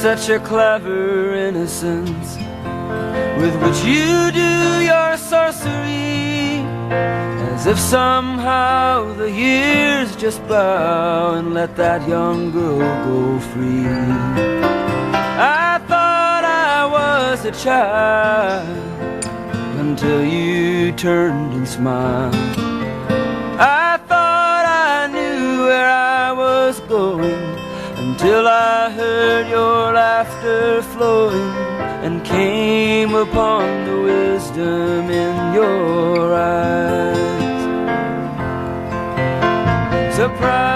such a clever innocence with which you do your sorcery, as if somehow the years just bow and let that young girl go free. I thought I was a child until you turned and smiled. I thought I knew where I was going until I heard your laughter flowing and came upon the wisdom in your eyes. Surprise.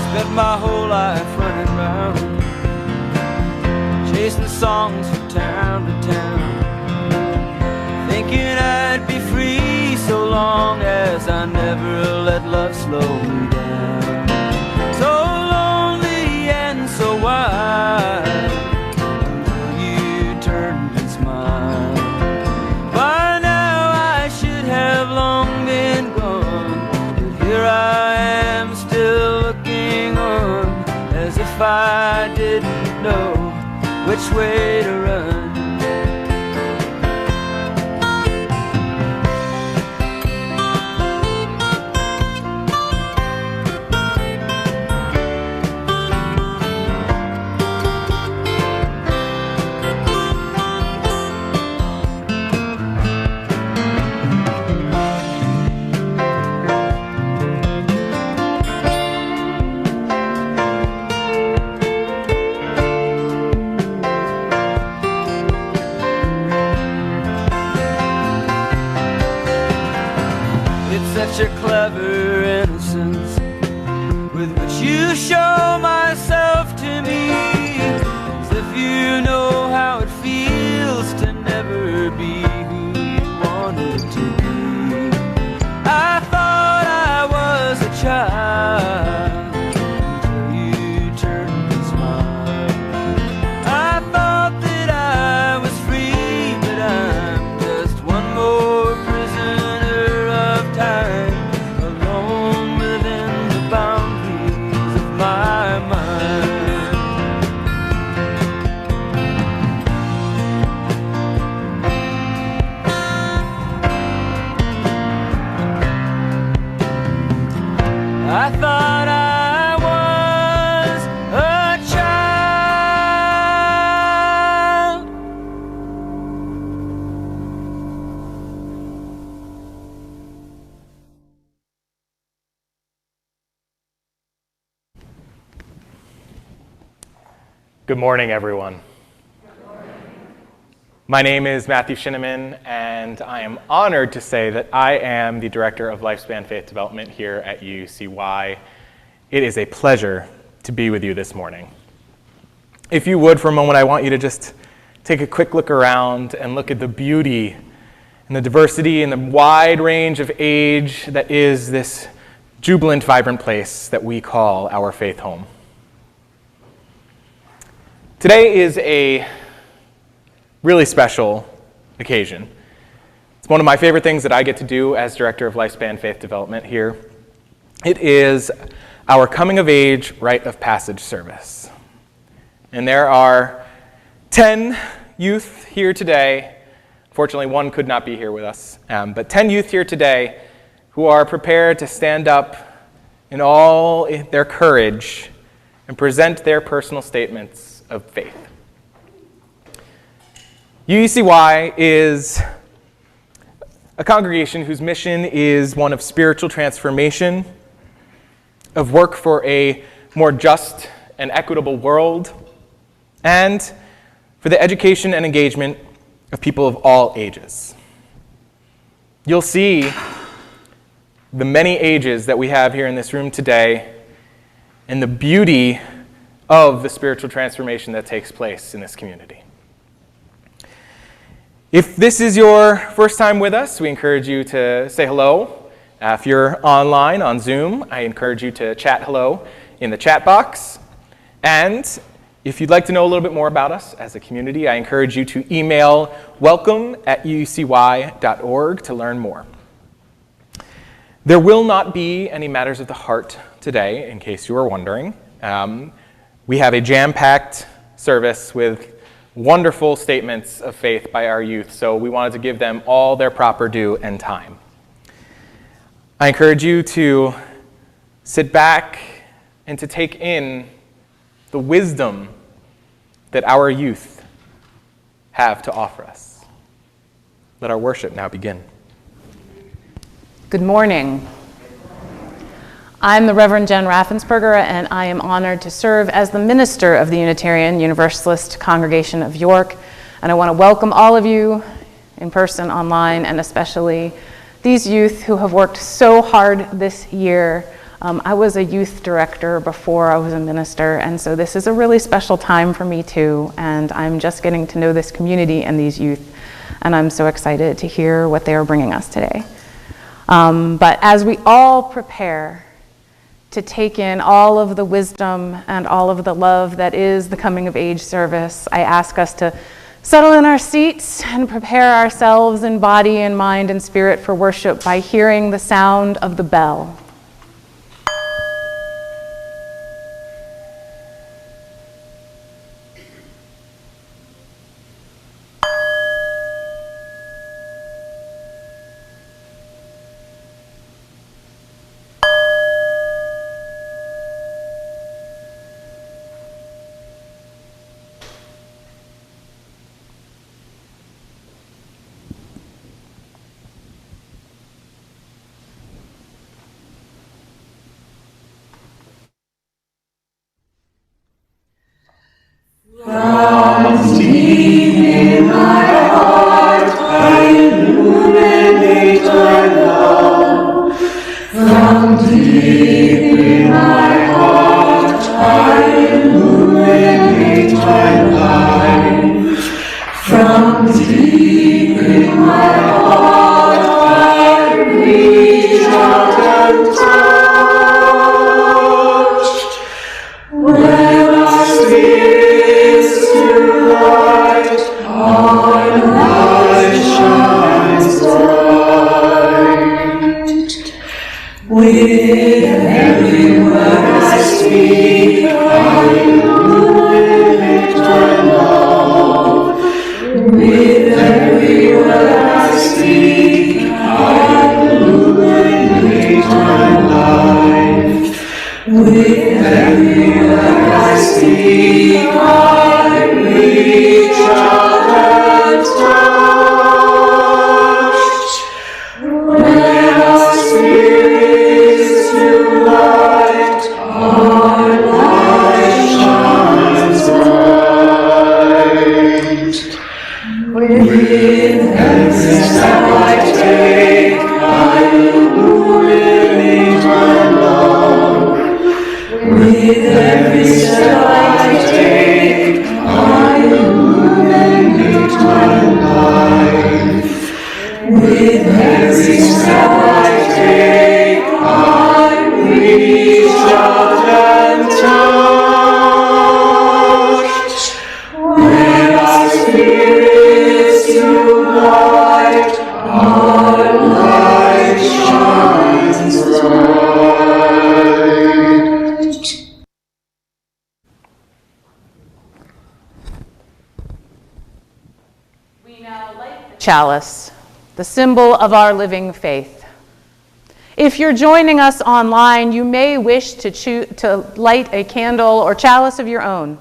Spent my whole life running round, chasing songs from town to town, thinking I'd be free so long as I never let love slow me down. So lonely and so wide until you turned and smiled. By now I should have long been gone, but here I am still looking on, as if I didn't know which way to run. Such a clever innocence with which you show myself to me, as if you know how it feels to never be who you wanted to be. I thought I was a child until you turned and smiled. I thought that I was free, but I'm just one more prisoner of time, I thought I was a child. Good morning, everyone. My name is Matthew Shinneman, and I am honored to say that I am the Director of Lifespan Faith Development here at UUCY. It is a pleasure to be with you this morning. If you would, for a moment, I want you to just take a quick look around and look at the beauty and the diversity and the wide range of age that is this jubilant, vibrant place that we call our faith home. Today is a really special occasion. It's one of my favorite things that I get to do as Director of Lifespan Faith Development here. It is our coming of age rite of passage service. And there are 10 youth here today. Fortunately, one could not be here with us, but 10 youth here today who are prepared to stand up in all their courage and present their personal statements of faith. UUCY is a congregation whose mission is one of spiritual transformation, of work for a more just and equitable world, and for the education and engagement of people of all ages. You'll see the many ages that we have here in this room today and the beauty of the spiritual transformation that takes place in this community. If this is your first time with us, we encourage you to say hello. If you're online on Zoom, I encourage you to chat hello in the chat box. And if you'd like to know a little bit more about us as a community, I encourage you to email welcome@uucy.org to learn more. There will not be any matters of the heart today, in case you are wondering. We have a jam-packed service with wonderful statements of faith by our youth, so we wanted to give them all their proper due and time. I encourage you to sit back and to take in the wisdom that our youth have to offer us. Let our worship now begin. Good morning. I'm the Reverend Jen Raffensperger, and I am honored to serve as the minister of the Unitarian Universalist Congregation of York. And I want to welcome all of you in person, online, and especially these youth who have worked so hard this year. I was a youth director before I was a minister, and so this is a really special time for me too, and I'm just getting to know this community and these youth, and I'm so excited to hear what they are bringing us today. But as we all prepare to take in all of the wisdom and all of the love that is the coming of age service, I ask us to settle in our seats and prepare ourselves in body and mind and spirit for worship by hearing the sound of the bell. From deep in my heart I illuminate my love. From deep in my heart I illuminate my life. From deep in my heart I reach out and touch. When our spirits unite, our light shines bright. With every word I speak, I illuminate my love. With every word I speak, I illuminate my life. With every word I speak, I reach out and touch. When our spirits unite, our light shines bright. With every step I take, I illuminate my love. With every step I take, I illuminate my life. With every step I take, I reach out and touch. When our spirits unite, our light shines bright. We now light the chalice, the symbol of our living faith. If you're joining us online, you may wish to light a candle or chalice of your own.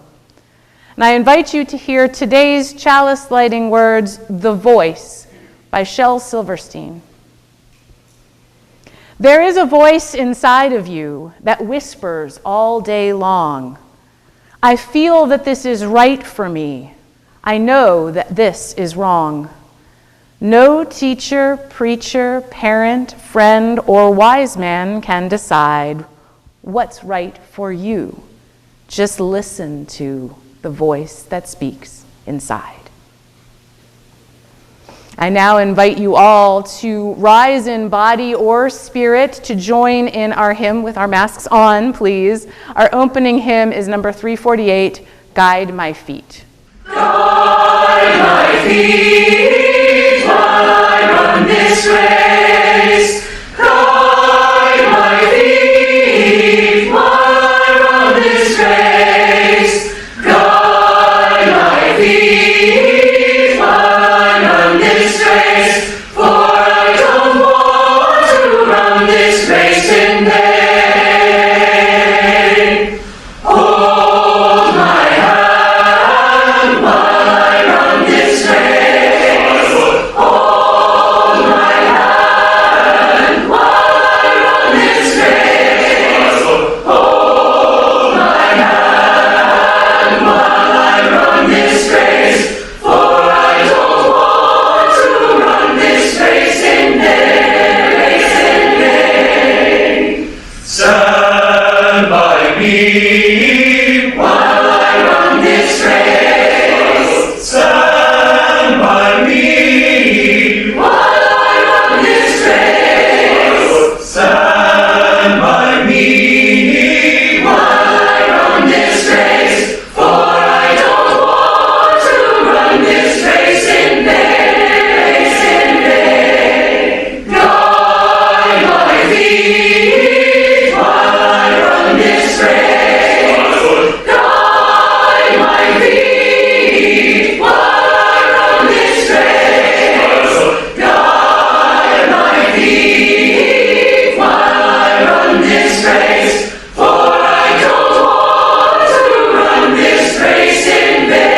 And I invite you to hear today's chalice lighting words, "The Voice" by Shel Silverstein. There is a voice inside of you that whispers all day long. I feel that this is right for me. I know that this is wrong. No teacher, preacher, parent, friend, or wise man can decide what's right for you. Just listen to the voice that speaks inside. I now invite you all to rise in body or spirit to join in our hymn with our masks on, please. Our opening hymn is number 348, Guide My Feet. Guide my feet while I run this race. Guide me while I run this race. Stand by me while I run this race. Stand by me while I run this race. For I don't want to run this race in vain. Guide my feet while I run this race. Guide my feet while I run this race. Guide my feet while I run this race. For I don't want to run this race in vain.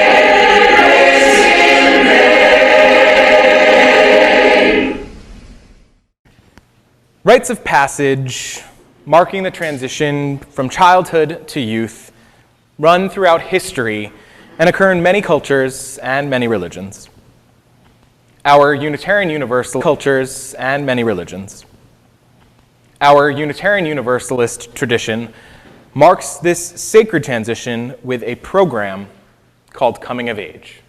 Rites of passage, marking the transition from childhood to youth, run throughout history and occur in many cultures and many religions. Our Unitarian Universalist cultures and many religions. Our Unitarian Universalist tradition marks this sacred transition with a program called Coming of Age.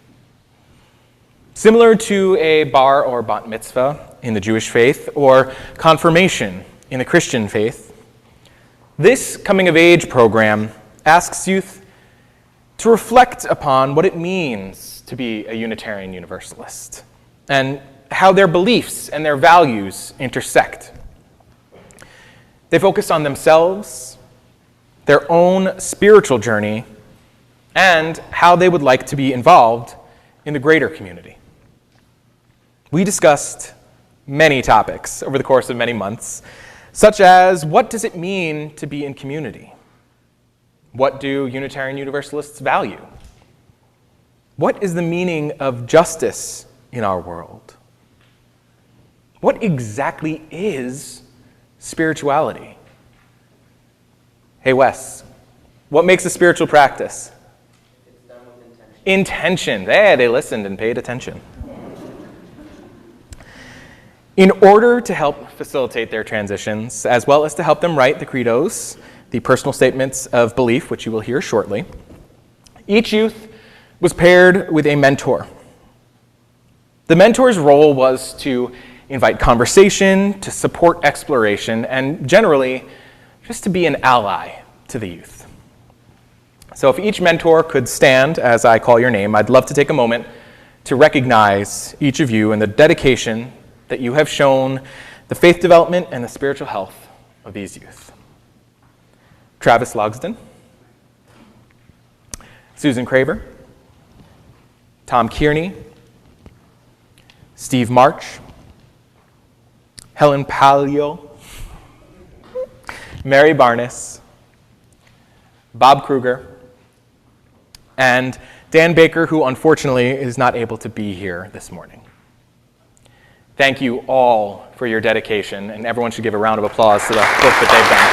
Similar to a bar or bat mitzvah in the Jewish faith or confirmation in the Christian faith, this Coming of Age program asks youth to reflect upon what it means to be a Unitarian Universalist and how their beliefs and their values intersect. They focus on themselves, their own spiritual journey, and how they would like to be involved in the greater community. We discussed many topics over the course of many months, such as what does it mean to be in community? What do Unitarian Universalists value? What is the meaning of justice in our world? What exactly is spirituality? Hey Wes, what makes a spiritual practice? It's done with intention. Intention. Hey, they listened and paid attention. In order to help facilitate their transitions, as well as to help them write the credos, the personal statements of belief, which you will hear shortly, each youth was paired with a mentor. The mentor's role was to invite conversation, to support exploration, and generally, just to be an ally to the youth. So if each mentor could stand as I call your name, I'd love to take a moment to recognize each of you and the dedication that you have shown the faith development and the spiritual health of these youth. Travis Logsden, Susan Craver, Tom Kearney, Steve March, Helen Palio, Mary Barnes, Bob Kruger, and Dan Baker, who unfortunately is not able to be here this morning. Thank you all for your dedication, and everyone should give a round of applause to the work that they've done.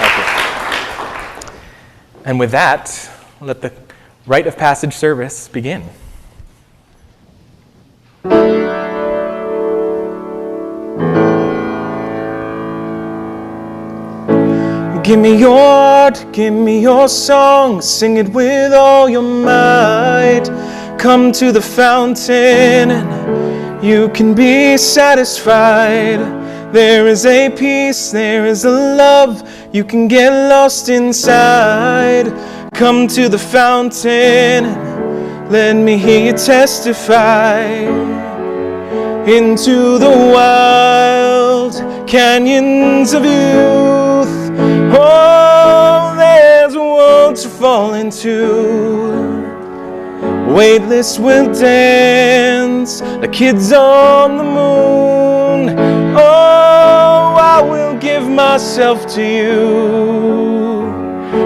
Thank you. And with that, let the rite of passage service begin. Give me your art, give me your song, sing it with all your might. Come to the fountain and you can be satisfied. There is a peace, there is a love, you can get lost inside. Come to the fountain and let me hear you testify. Into the wild canyons of youth, oh, there's a world to fall into. Weightless will dance like kids on the moon. Oh, I will give myself to you.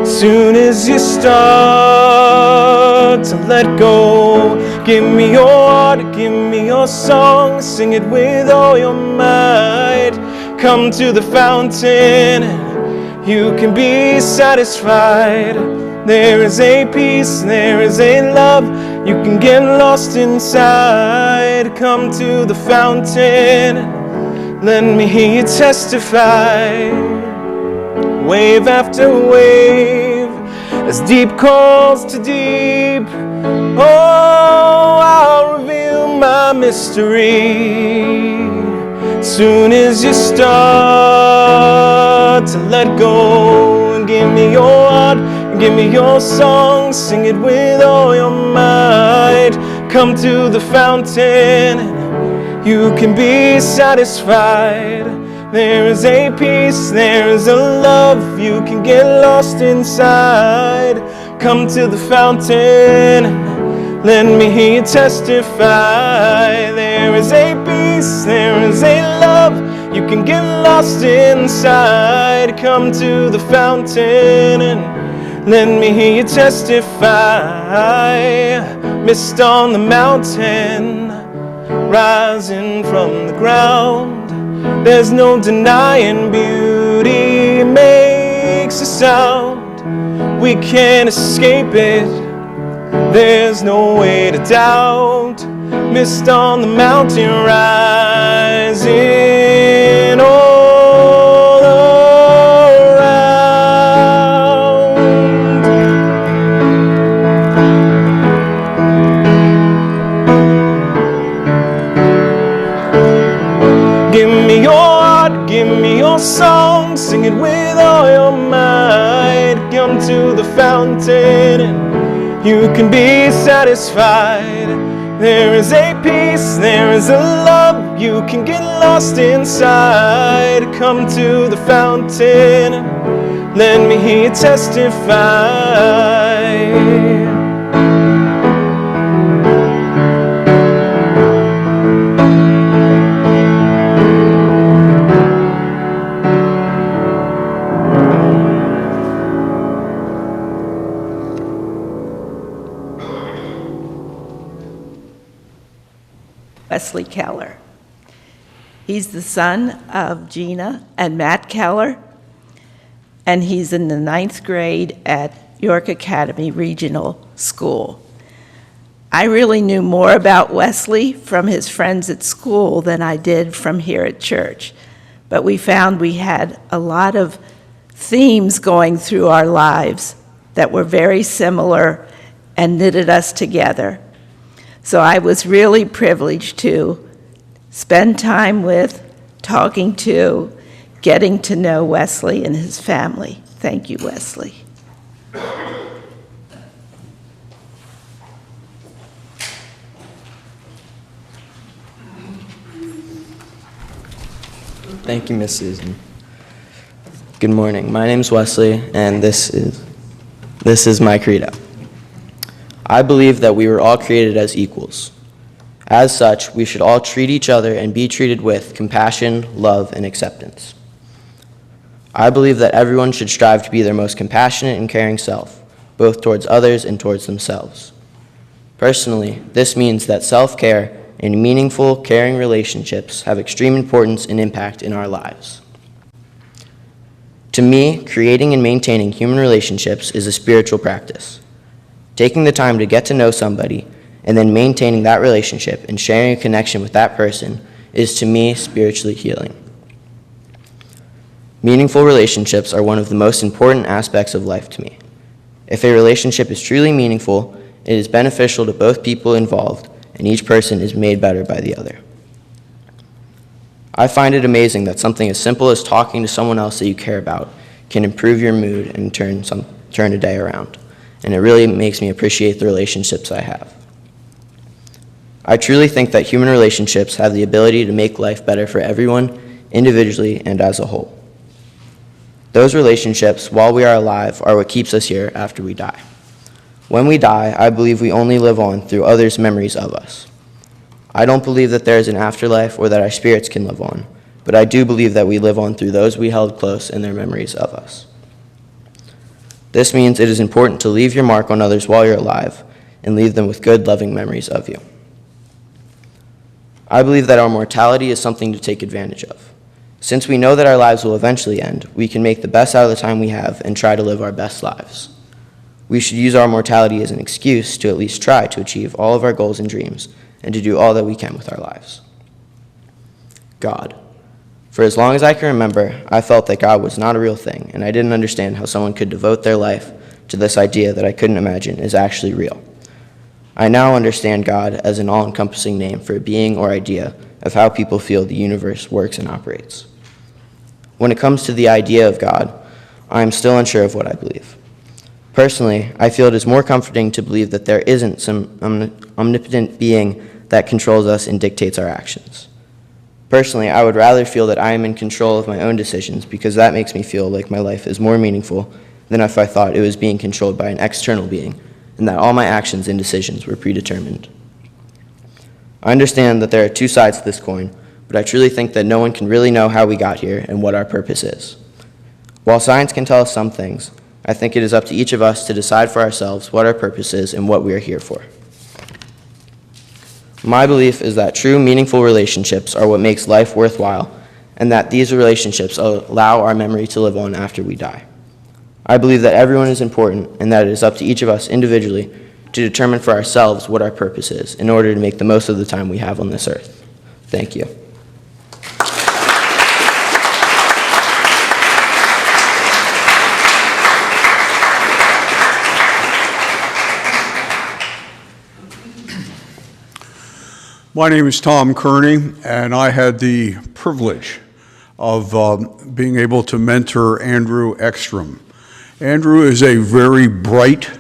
Soon as you start to let go, give me your heart, give me your song, sing it with all your might. Come to the fountain, you can be satisfied. There is a peace, there is a love, you can get lost inside. side. Come to the fountain, let me hear you testify. Wave after wave, as deep calls to deep. Oh, I'll reveal my mystery. Soon as you start to let go, and give me your heart, give me your song, sing it with all your might. Come to the fountain, you can be satisfied. There is a peace, there is a love, you can get lost inside. Come to the fountain, let me hear you testify. There is a peace, there is a love, you can get lost inside. Come to the fountain and let me hear you testify. Mist on the mountain, rising from the ground. There's no denying beauty makes a sound. We can't escape it, there's no way to doubt. Mist on the mountain, rising all around. Give me your heart, give me your song, sing it with all your might. Come to the fountain and you can be satisfied. There is a peace, there is a love, you can get lost inside. Come to the fountain, let me hear you testify. Wesley Keller. He's the son of Gina and Matt Keller, and he's in the 9th grade at York Academy Regional School. I really knew more about Wesley from his friends at school than I did from here at church, but we found we had a lot of themes going through our lives that were very similar and knitted us together. So I was really privileged to spend time with, talking to, getting to know Wesley and his family. Thank you, Wesley. Thank you, Miss Susan. Good morning. My name is Wesley, and this is my credo. I believe that we were all created as equals. As such, we should all treat each other and be treated with compassion, love, and acceptance. I believe that everyone should strive to be their most compassionate and caring self, both towards others and towards themselves. Personally, this means that self-care and meaningful, caring relationships have extreme importance and impact in our lives. To me, creating and maintaining human relationships is a spiritual practice. Taking the time to get to know somebody and then maintaining that relationship and sharing a connection with that person is, to me, spiritually healing. Meaningful relationships are one of the most important aspects of life to me. If a relationship is truly meaningful, it is beneficial to both people involved, and each person is made better by the other. I find it amazing that something as simple as talking to someone else that you care about can improve your mood and turn a day around. And it really makes me appreciate the relationships I have. I truly think that human relationships have the ability to make life better for everyone, individually and as a whole. Those relationships, while we are alive, are what keeps us here after we die. When we die, I believe we only live on through others' memories of us. I don't believe that there is an afterlife or that our spirits can live on, but I do believe that we live on through those we held close in their memories of us. This means it is important to leave your mark on others while you're alive and leave them with good, loving memories of you. I believe that our mortality is something to take advantage of. Since we know that our lives will eventually end, we can make the best out of the time we have and try to live our best lives. We should use our mortality as an excuse to at least try to achieve all of our goals and dreams and to do all that we can with our lives. God. For as long as I can remember, I felt that God was not a real thing, and I didn't understand how someone could devote their life to this idea that I couldn't imagine is actually real. I now understand God as an all-encompassing name for a being or idea of how people feel the universe works and operates. When it comes to the idea of God, I am still unsure of what I believe. Personally, I feel it is more comforting to believe that there isn't some omnipotent being that controls us and dictates our actions. Personally, I would rather feel that I am in control of my own decisions because that makes me feel like my life is more meaningful than if I thought it was being controlled by an external being and that all my actions and decisions were predetermined. I understand that there are two sides to this coin, but I truly think that no one can really know how we got here and what our purpose is. While science can tell us some things, I think it is up to each of us to decide for ourselves what our purpose is and what we are here for. My belief is that true, meaningful relationships are what makes life worthwhile, and that these relationships allow our memory to live on after we die. I believe that everyone is important, and that it is up to each of us individually to determine for ourselves what our purpose is in order to make the most of the time we have on this earth. Thank you. My name is Tom Kearney, and I had the privilege of being able to mentor Andrew Ekstrom. Andrew is a very bright,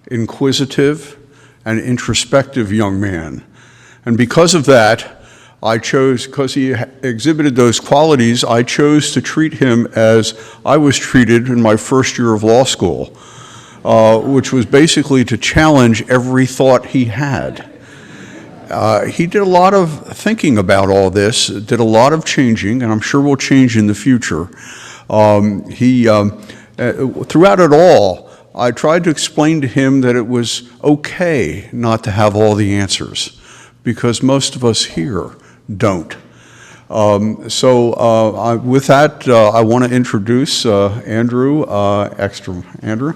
inquisitive, and introspective young man. And because of that, because he exhibited those qualities, I chose to treat him as I was treated in my first year of law school, which was basically to challenge every thought he had. He did a lot of thinking about all this, did a lot of changing, and I'm sure will change in the future. Throughout it all, I tried to explain to him that it was okay not to have all the answers, because most of us here don't. With that, I want to introduce Andrew Ekstrom. Andrew?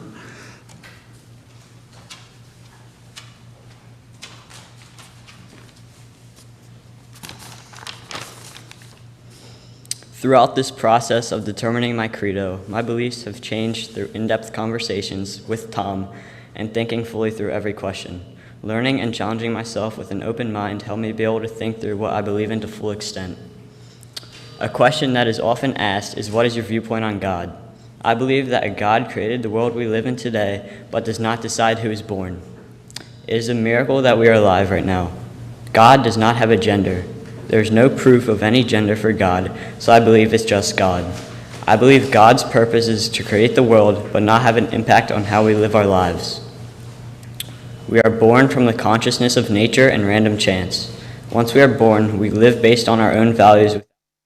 Throughout this process of determining my credo, my beliefs have changed through in-depth conversations with Tom and thinking fully through every question. Learning and challenging myself with an open mind helped me be able to think through what I believe in to full extent. A question that is often asked is, what is your viewpoint on God? I believe that a God created the world we live in today, but does not decide who is born. It is a miracle that we are alive right now. God does not have a gender. There is no proof of any gender for God, so I believe it's just God. I believe God's purpose is to create the world, but not have an impact on how we live our lives. We are born from the consciousness of nature and random chance. Once we are born, we live based on our own values,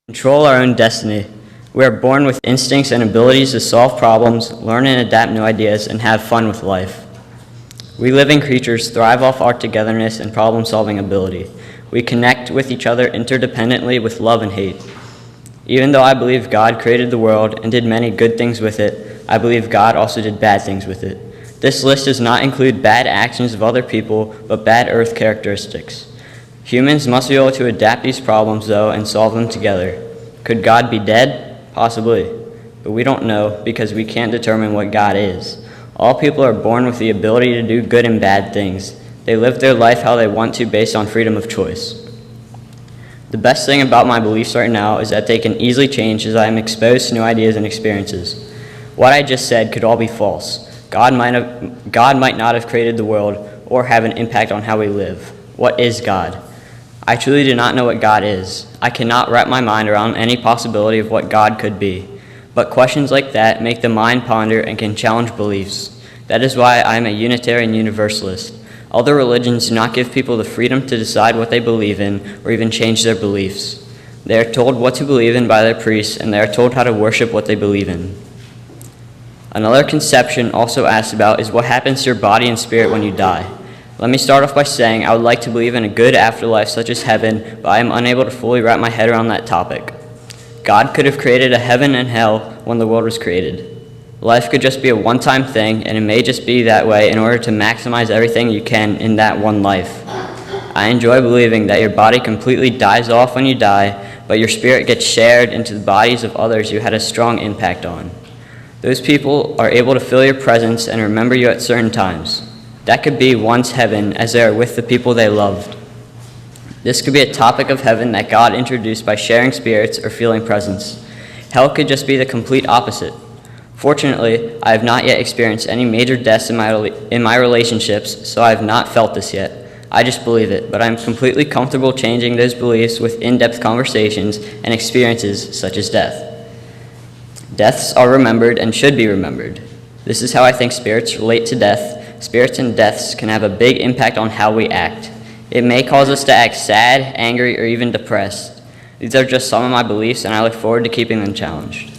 control our own destiny. We are born with instincts and abilities to solve problems, learn and adapt new ideas, and have fun with life. We living creatures thrive off our togetherness and problem-solving ability. We connect with each other interdependently with love and hate. Even though I believe God created the world and did many good things with it, I believe God also did bad things with it. This list does not include bad actions of other people, but bad earth characteristics. Humans must be able to adapt these problems, though, and solve them together. Could God be dead? Possibly. But we don't know because we can't determine what God is. All people are born with the ability to do good and bad things. They live their life how they want to based on freedom of choice. The best thing about my beliefs right now is that they can easily change as I am exposed to new ideas and experiences. What I just said could all be false. God might not have created the world or have an impact on how we live. What is God? I truly do not know what God is. I cannot wrap my mind around any possibility of what God could be. But questions like that make the mind ponder and can challenge beliefs. That is why I am a Unitarian Universalist. Other religions do not give people the freedom to decide what they believe in or even change their beliefs. They are told what to believe in by their priests, and they are told how to worship what they believe in. Another conception also asked about is what happens to your body and spirit when you die. Let me start off by saying I would like to believe in a good afterlife such as heaven, but I am unable to fully wrap my head around that topic. God could have created a heaven and hell when the world was created. Life could just be a one-time thing, and it may just be that way in order to maximize everything you can in that one life. I enjoy believing that your body completely dies off when you die, but your spirit gets shared into the bodies of others you had a strong impact on. Those people are able to feel your presence and remember you at certain times. That could be one's heaven as they are with the people they loved. This could be a topic of heaven that God introduced by sharing spirits or feeling presence. Hell could just be the complete opposite. Fortunately, I have not yet experienced any major deaths in my relationships, so I have not felt this yet. I just believe it, but I'm completely comfortable changing those beliefs with in-depth conversations and experiences such as death. Deaths are remembered and should be remembered. This is how I think spirits relate to death. Spirits and deaths can have a big impact on how we act. It may cause us to act sad, angry, or even depressed. These are just some of my beliefs, and I look forward to keeping them challenged.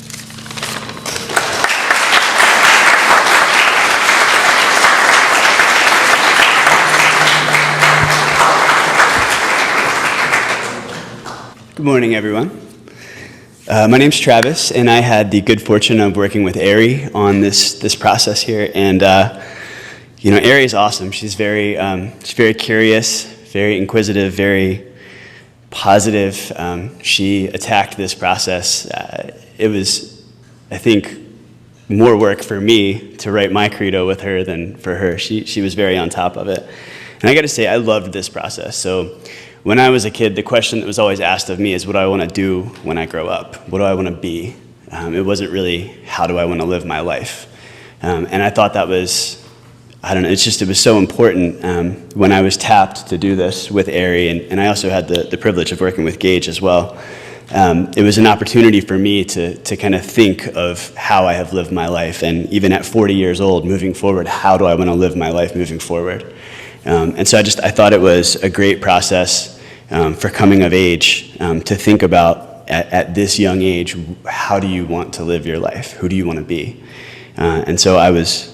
Good morning, everyone. My name's Travis, and I had the good fortune of working with Ari on this process here. And Ari is awesome. She's very curious, very inquisitive, very positive. She attacked this process. It was, I think, more work for me to write my credo with her than for her. She was very on top of it. And I got to say, I loved this process. So when I was a kid, the question that was always asked of me is, what do I want to do when I grow up? What do I want to be? It wasn't really, how do I want to live my life? And I thought that was, I don't know, it was so important when I was tapped to do this with Ari, and I also had the privilege of working with Gage as well. It was an opportunity for me to kind of think of how I have lived my life, and even at 40 years old, moving forward, how do I want to live my life moving forward? And so I thought it was a great process for coming of age to think about at this young age, how do you want to live your life? Who do you want to be? And so I was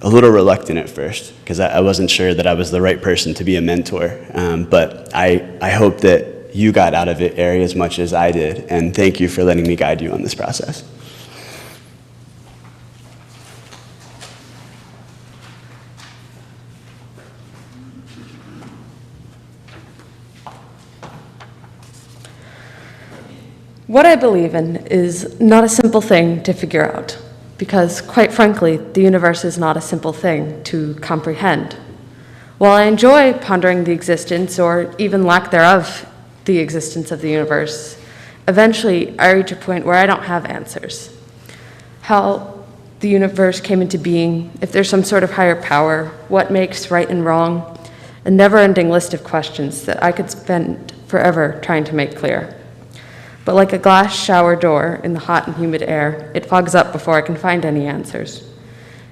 a little reluctant at first because I wasn't sure that I was the right person to be a mentor. But I hope that you got out of it, Ari, as much as I did. And thank you for letting me guide you on this process. What I believe in is not a simple thing to figure out, because quite frankly, the universe is not a simple thing to comprehend. While I enjoy pondering the existence, or even lack thereof, the existence of the universe, eventually I reach a point where I don't have answers. How the universe came into being, if there's some sort of higher power, what makes right and wrong, a never-ending list of questions that I could spend forever trying to make clear. But like a glass shower door in the hot and humid air, it fogs up before I can find any answers.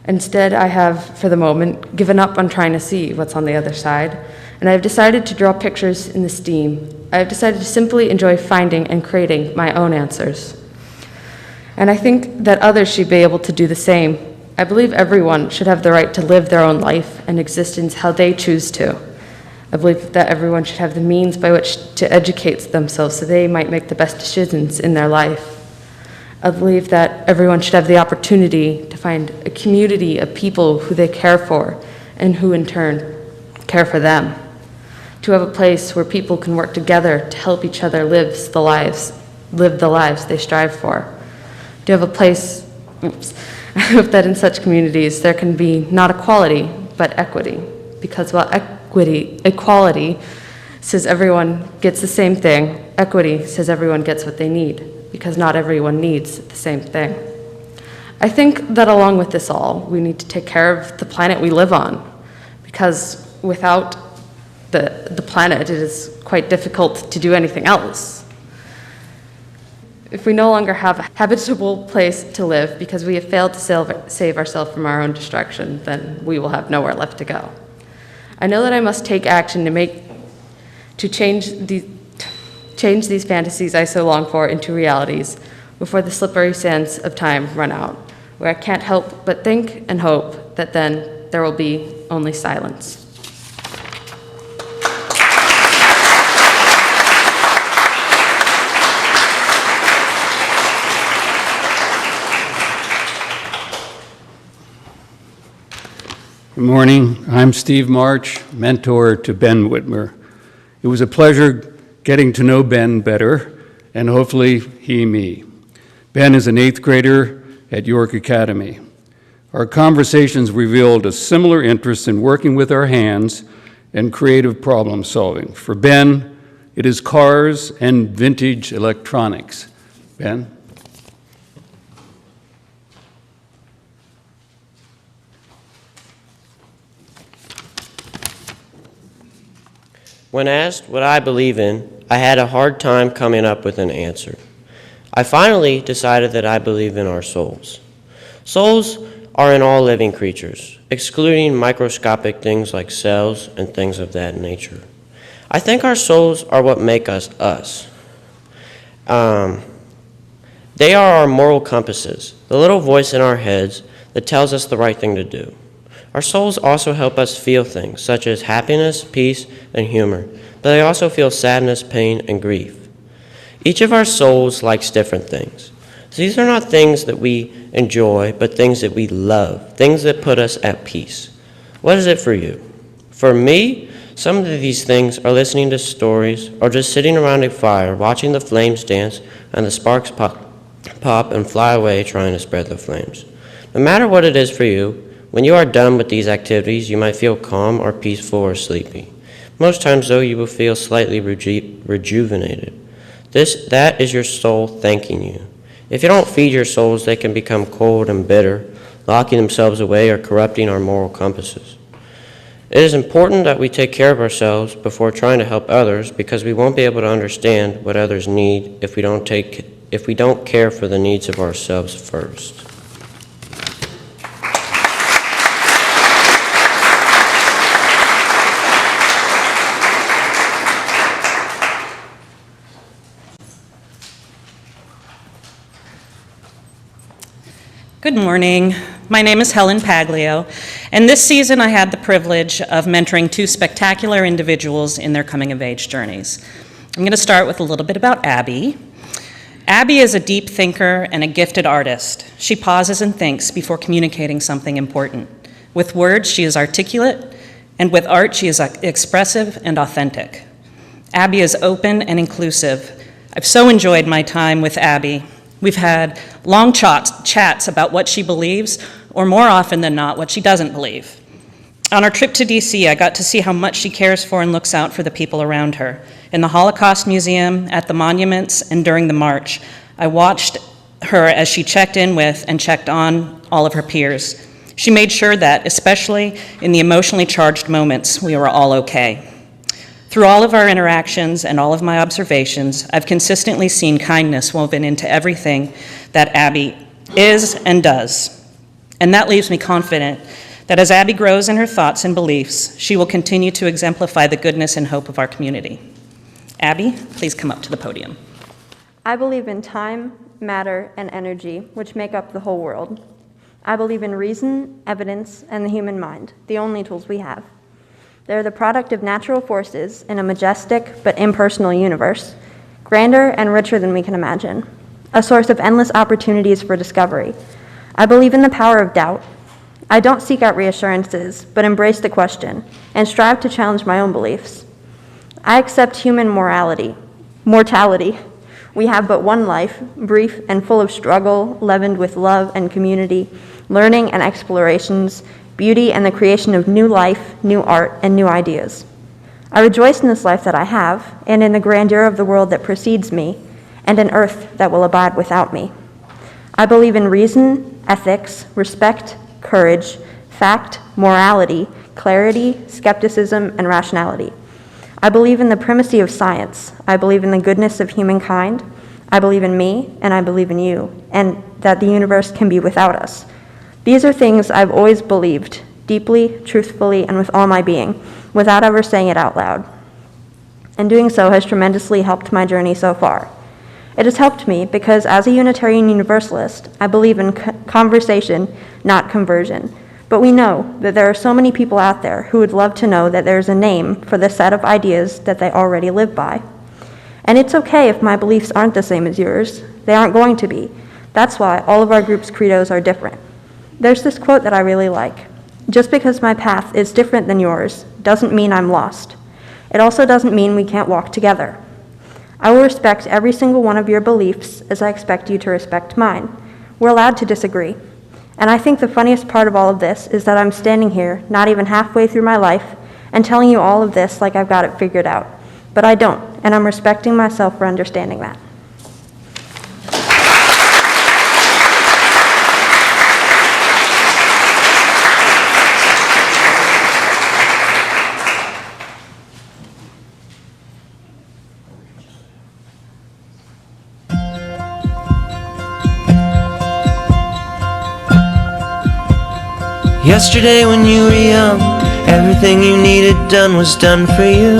Instead, I have, for the moment, given up on trying to see what's on the other side, and I have decided to draw pictures in the steam. I have decided to simply enjoy finding and creating my own answers. And I think that others should be able to do the same. I believe everyone should have the right to live their own life and existence how they choose to. I believe that everyone should have the means by which to educate themselves so they might make the best decisions in their life. I believe that everyone should have the opportunity to find a community of people who they care for and who in turn care for them. To have a place where people can work together to help each other live the lives they strive for. To have a place, I hope that in such communities there can be not equality, but equity. Because while equality says everyone gets the same thing, equity says everyone gets what they need, because not everyone needs the same thing. I think that along with this all, we need to take care of the planet we live on, because without the planet, it is quite difficult to do anything else. If we no longer have a habitable place to live because we have failed to save ourselves from our own destruction, then we will have nowhere left to go. I know that I must take action to change these fantasies I so long for into realities before the slippery sands of time run out, where I can't help but think and hope that then there will be only silence. Good morning. I'm Steve March, mentor to Ben Whitmer. It was a pleasure getting to know Ben better, and hopefully he me. Ben is an 8th grader at York Academy. Our conversations revealed a similar interest in working with our hands and creative problem solving. For Ben, it is cars and vintage electronics. Ben? When asked what I believe in, I had a hard time coming up with an answer. I finally decided that I believe in our souls. Souls are in all living creatures, excluding microscopic things like cells and things of that nature. I think our souls are what make us us. They are our moral compasses, the little voice in our heads that tells us the right thing to do. Our souls also help us feel things such as happiness, peace, and humor, but they also feel sadness, pain, and grief. Each of our souls likes different things. So these are not things that we enjoy, but things that we love, things that put us at peace. What is it for you? For me, some of these things are listening to stories or just sitting around a fire, watching the flames dance and the sparks pop and fly away trying to spread the flames. No matter what it is for you, when you are done with these activities, you might feel calm or peaceful or sleepy. Most times, though, you will feel slightly rejuvenated. That is your soul thanking you. If you don't feed your souls, they can become cold and bitter, locking themselves away or corrupting our moral compasses. It is important that we take care of ourselves before trying to help others, because we won't be able to understand what others need if we don't care for the needs of ourselves first. Good morning. My name is Helen Paglio, and this season I had the privilege of mentoring 2 spectacular individuals in their coming-of-age journeys. I'm going to start with a little bit about Abby. Abby is a deep thinker and a gifted artist. She pauses and thinks before communicating something important. With words, she is articulate, and with art, she is expressive and authentic. Abby is open and inclusive. I've so enjoyed my time with Abby. We've had long chats about what she believes, or more often than not, what she doesn't believe. On our trip to DC, I got to see how much she cares for and looks out for the people around her. In the Holocaust Museum, at the monuments, and during the march, I watched her as she checked in with and checked on all of her peers. She made sure that, especially in the emotionally charged moments, we were all okay. Through all of our interactions and all of my observations, I've consistently seen kindness woven into everything that Abby is and does. And that leaves me confident that as Abby grows in her thoughts and beliefs, she will continue to exemplify the goodness and hope of our community. Abby, please come up to the podium. I believe in time, matter, and energy, which make up the whole world. I believe in reason, evidence, and the human mind, the only tools we have. They're the product of natural forces in a majestic but impersonal universe, grander and richer than we can imagine, a source of endless opportunities for discovery. I believe in the power of doubt. I don't seek out reassurances, but embrace the question and strive to challenge my own beliefs. I accept human mortality. We have but one life, brief and full of struggle, leavened with love and community, learning and explorations, beauty and the creation of new life, new art, and new ideas. I rejoice in this life that I have, and in the grandeur of the world that precedes me, and an earth that will abide without me. I believe in reason, ethics, respect, courage, fact, morality, clarity, skepticism, and rationality. I believe in the primacy of science. I believe in the goodness of humankind. I believe in me, and I believe in you, and that the universe can be without us. These are things I've always believed, deeply, truthfully, and with all my being, without ever saying it out loud. And doing so has tremendously helped my journey so far. It has helped me because as a Unitarian Universalist, I believe in conversation, not conversion. But we know that there are so many people out there who would love to know that there's a name for the set of ideas that they already live by. And it's okay if my beliefs aren't the same as yours. They aren't going to be. That's why all of our group's credos are different. There's this quote that I really like. Just because my path is different than yours doesn't mean I'm lost. It also doesn't mean we can't walk together. I will respect every single one of your beliefs as I expect you to respect mine. We're allowed to disagree. And I think the funniest part of all of this is that I'm standing here, not even halfway through my life, and telling you all of this like I've got it figured out. But I don't, and I'm respecting myself for understanding that. Yesterday when you were young, everything you needed done was done for you.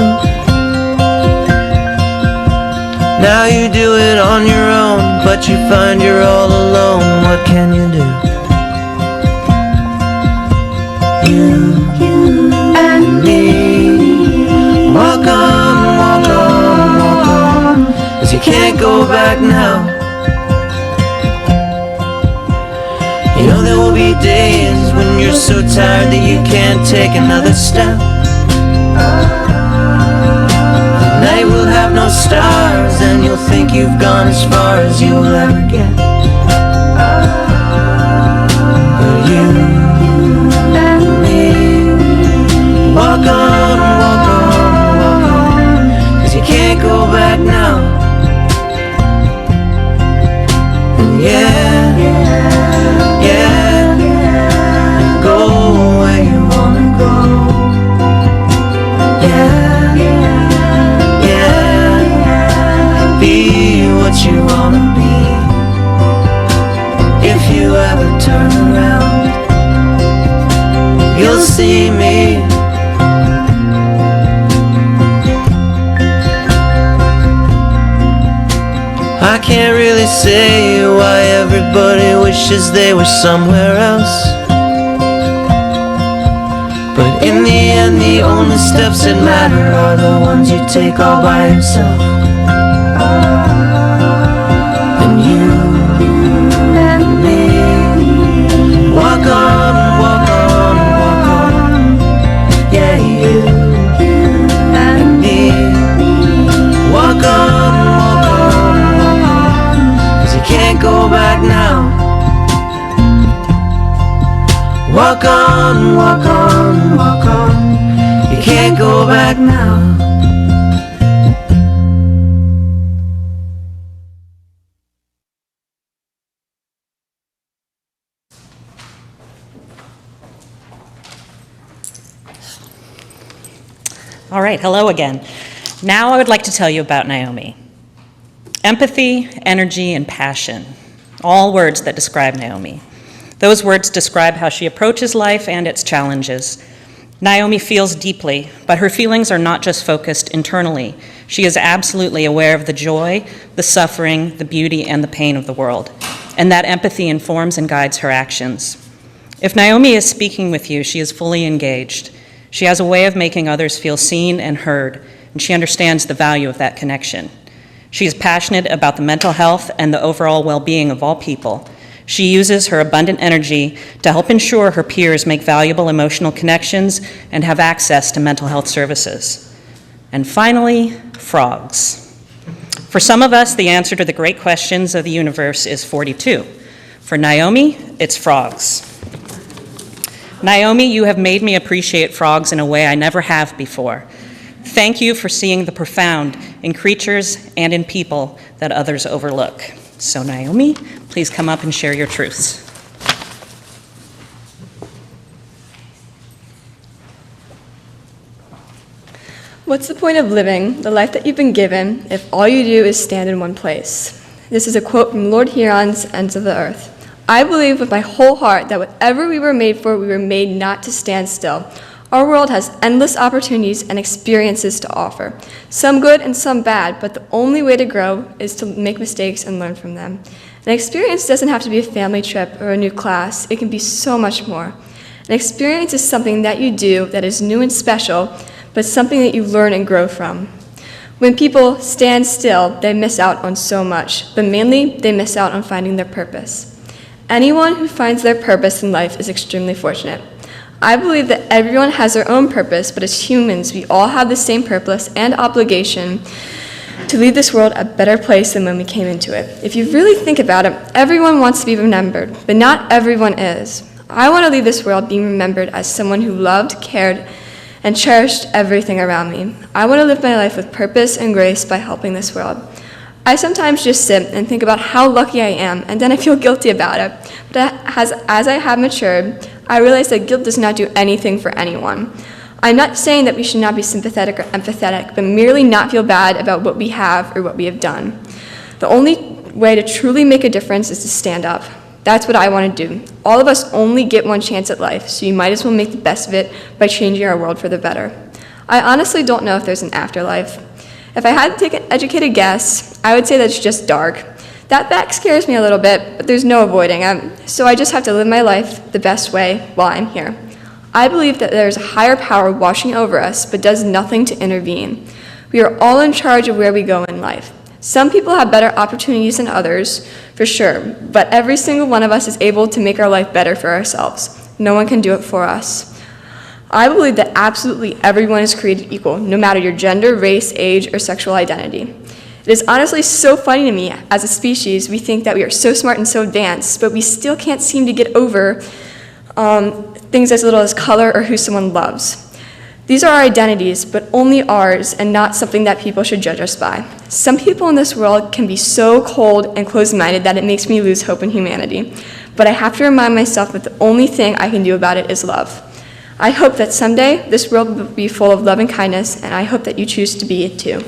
Now you do it on your own, but you find you're all alone. What can you do? You and me. Walk on, walk on, walk on, 'cause you can't go back now. You know there will be days when you're so tired that you can't take another step. The night will have no stars, and you'll think you've gone as far as you will ever get. But you and me, walk on, walk on, walk on, 'cause you can't go back now. And yeah, go where you wanna go. Be what you wanna be. If you ever turn around, you'll see me. I can't really say why everybody wishes they were somewhere else, but in the end the only steps that matter are the ones you take all by yourself. And you and me, walk on, walk on, walk on. Yeah, you and me, walk on, walk on, walk on, 'cause you can't go back now. Walk on, walk on, walk on, you can't go back now. All right, hello again. Now I would like to tell you about Naomi. Empathy, energy, and passion, all words that describe Naomi. Those words describe how she approaches life and its challenges. Naomi feels deeply, but her feelings are not just focused internally. She is absolutely aware of the joy, the suffering, the beauty, and the pain of the world, and that empathy informs and guides her actions. If Naomi is speaking with you, she is fully engaged. She has a way of making others feel seen and heard, and she understands the value of that connection. She is passionate about the mental health and the overall well-being of all people. She uses her abundant energy to help ensure her peers make valuable emotional connections and have access to mental health services. And finally, frogs. For some of us, the answer to the great questions of the universe is 42. For Naomi, it's frogs. Naomi, you have made me appreciate frogs in a way I never have before. Thank you for seeing the profound in creatures and in people that others overlook. So Naomi, please come up and share your truths. What's the point of living the life that you've been given if all you do is stand in one place? This is a quote from Lord Huron's Ends of the Earth. I believe with my whole heart that whatever we were made for, we were made not to stand still. Our world has endless opportunities and experiences to offer, some good and some bad, but the only way to grow is to make mistakes and learn from them. An experience doesn't have to be a family trip or a new class. It can be so much more. An experience is something that you do that is new and special, but something that you learn and grow from. When people stand still, they miss out on so much, but mainly they miss out on finding their purpose. Anyone who finds their purpose in life is extremely fortunate. I believe that everyone has their own purpose, but as humans, we all have the same purpose and obligation to leave this world a better place than when we came into it. If you really think about it, everyone wants to be remembered, but not everyone is. I want to leave this world being remembered as someone who loved, cared, and cherished everything around me. I want to live my life with purpose and grace by helping this world. I sometimes just sit and think about how lucky I am, and then I feel guilty about it. But as I have matured, I realize that guilt does not do anything for anyone. I'm not saying that we should not be sympathetic or empathetic, but merely not feel bad about what we have or what we have done. The only way to truly make a difference is to stand up. That's what I want to do. All of us only get one chance at life, so you might as well make the best of it by changing our world for the better. I honestly don't know if there's an afterlife. If I had to take an educated guess, I would say that it's just dark. That fact scares me a little bit, but there's no avoiding it, so I just have to live my life the best way while I'm here. I believe that there's a higher power watching over us, but does nothing to intervene. We are all in charge of where we go in life. Some people have better opportunities than others, for sure, but every single one of us is able to make our life better for ourselves. No one can do it for us. I believe that absolutely everyone is created equal, no matter your gender, race, age, or sexual identity. It is honestly so funny to me, as a species, we think that we are so smart and so advanced, but we still can't seem to get over things as little as color or who someone loves. These are our identities, but only ours and not something that people should judge us by. Some people in this world can be so cold and closed-minded that it makes me lose hope in humanity. But I have to remind myself that the only thing I can do about it is love. I hope that someday this world will be full of love and kindness, and I hope that you choose to be it too.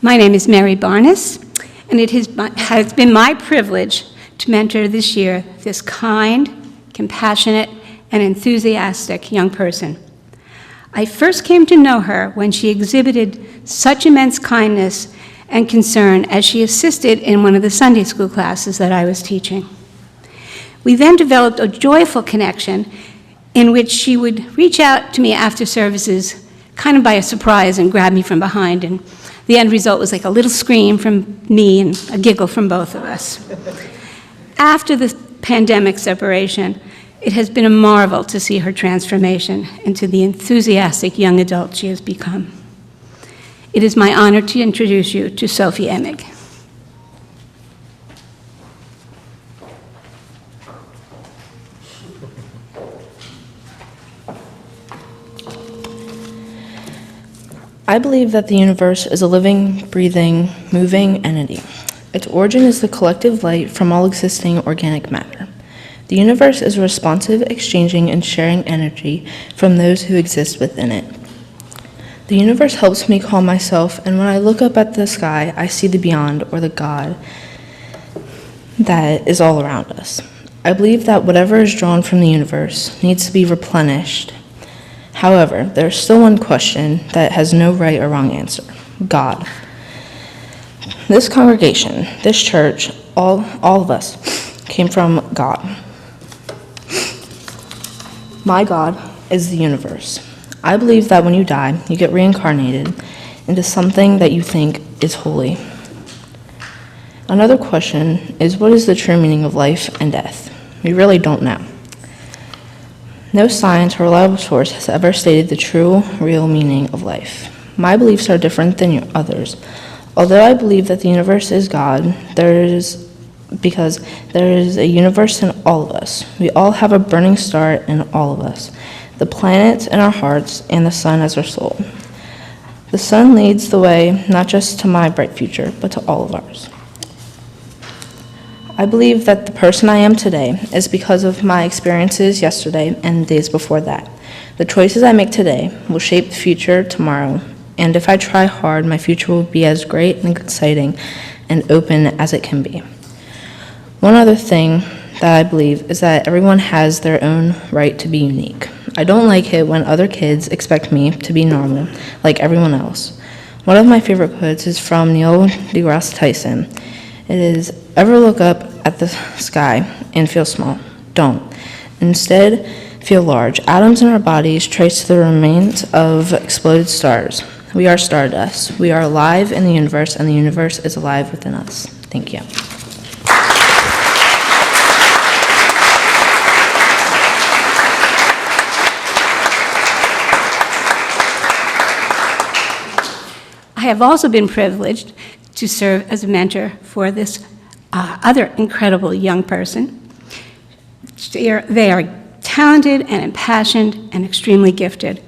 My name is Mary Barnes, and it has been my privilege to mentor this year this kind, compassionate, and enthusiastic young person. I first came to know her when she exhibited such immense kindness and concern as she assisted in one of the Sunday school classes that I was teaching. We then developed a joyful connection in which she would reach out to me after services kind of by a surprise and grab me from behind, and the end result was like a little scream from me and a giggle from both of us. After the pandemic separation, it has been a marvel to see her transformation into the enthusiastic young adult she has become. It is my honor to introduce you to Sophie Emig. I believe that the universe is a living, breathing, moving entity. Its origin is the collective light from all existing organic matter. The universe is responsive, exchanging, and sharing energy from those who exist within it. The universe helps me calm myself, and when I look up at the sky, I see the beyond, or the God, that is all around us. I believe that whatever is drawn from the universe needs to be replenished. However, there's still one question that has no right or wrong answer: God. This congregation, this church, all of us came from God. My God is the universe. I believe that when you die, you get reincarnated into something that you think is holy. Another question is, what is the true meaning of life and death? We really don't know. No science or reliable source has ever stated the true, real meaning of life. My beliefs are different than others. Although I believe that the universe is God, because there is a universe in all of us. We all have a burning star in all of us, the planets in our hearts, and the sun as our soul. The sun leads the way not just to my bright future, but to all of ours. I believe that the person I am today is because of my experiences yesterday and the days before that. The choices I make today will shape the future tomorrow, and if I try hard, my future will be as great and exciting and open as it can be. One other thing that I believe is that everyone has their own right to be unique. I don't like it when other kids expect me to be normal, like everyone else. One of my favorite quotes is from Neil deGrasse Tyson. It is, "Ever look up at the sky and feel small? Don't. Instead, feel large. Atoms in our bodies trace to the remains of exploded stars. We are stardust. We are alive in the universe, and the universe is alive within us. Thank you. I have also been privileged to serve as a mentor for this other incredible young person. They are talented and impassioned and extremely gifted.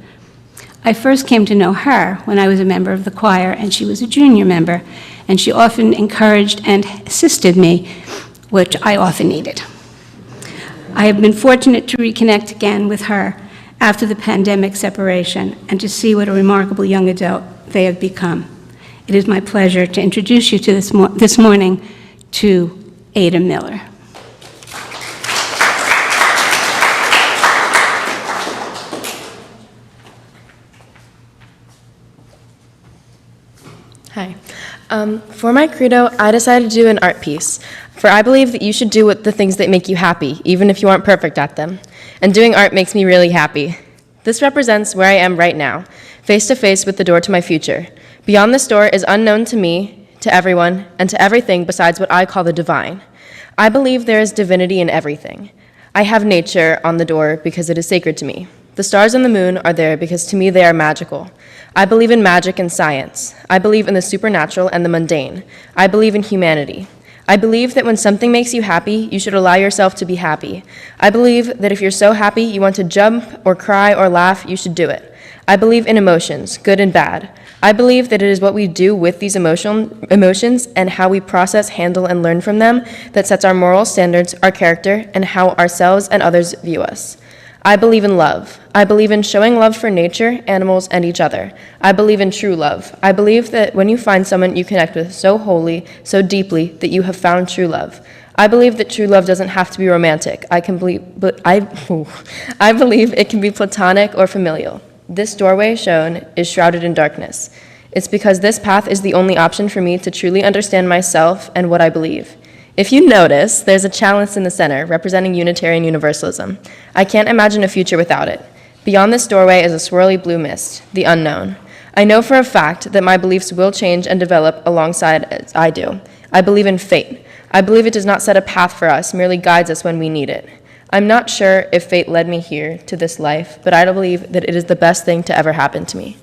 I first came to know her when I was a member of the choir and she was a junior member, and she often encouraged and assisted me, which I often needed. I have been fortunate to reconnect again with her after the pandemic separation and to see what a remarkable young adult they have become. It is my pleasure to introduce you to this morning to Ada Miller. Hi. For my credo, I decided to do an art piece, for I believe that you should do the things that make you happy, even if you aren't perfect at them. And doing art makes me really happy. This represents where I am right now, face to face with the door to my future. Beyond this door is unknown to me, to everyone, and to everything besides what I call the divine. I believe there is divinity in everything. I have nature on the door because it is sacred to me. The stars and the moon are there because to me they are magical. I believe in magic and science. I believe in the supernatural and the mundane. I believe in humanity. I believe that when something makes you happy, you should allow yourself to be happy. I believe that if you're so happy you want to jump or cry or laugh, you should do it. I believe in emotions, good and bad. I believe that it is what we do with these emotions and how we process, handle, and learn from them that sets our moral standards, our character, and how ourselves and others view us. I believe in love. I believe in showing love for nature, animals, and each other. I believe in true love. I believe that when you find someone you connect with so wholly, so deeply, that you have found true love. I believe that true love doesn't have to be romantic. I believe it can be platonic or familial. This doorway shown is shrouded in darkness. It's because this path is the only option for me to truly understand myself and what I believe. If you notice, there's a chalice in the center representing Unitarian Universalism. I can't imagine a future without it. Beyond this doorway is a swirly blue mist, the unknown. I know for a fact that my beliefs will change and develop alongside as I do. I believe in fate. I believe it does not set a path for us, merely guides us when we need it. I'm not sure if fate led me here to this life, but I believe that it is the best thing to ever happen to me.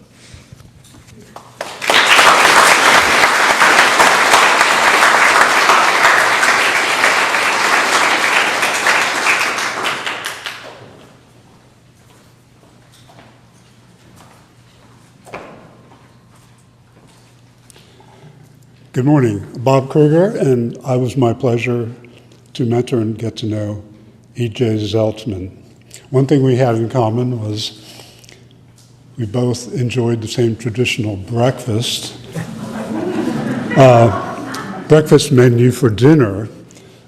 Good morning. Bob Kruger, and I was my pleasure to mentor and get to know E.J. Zeltzman. One thing we had in common was we both enjoyed the same traditional breakfast. Breakfast menu for dinner,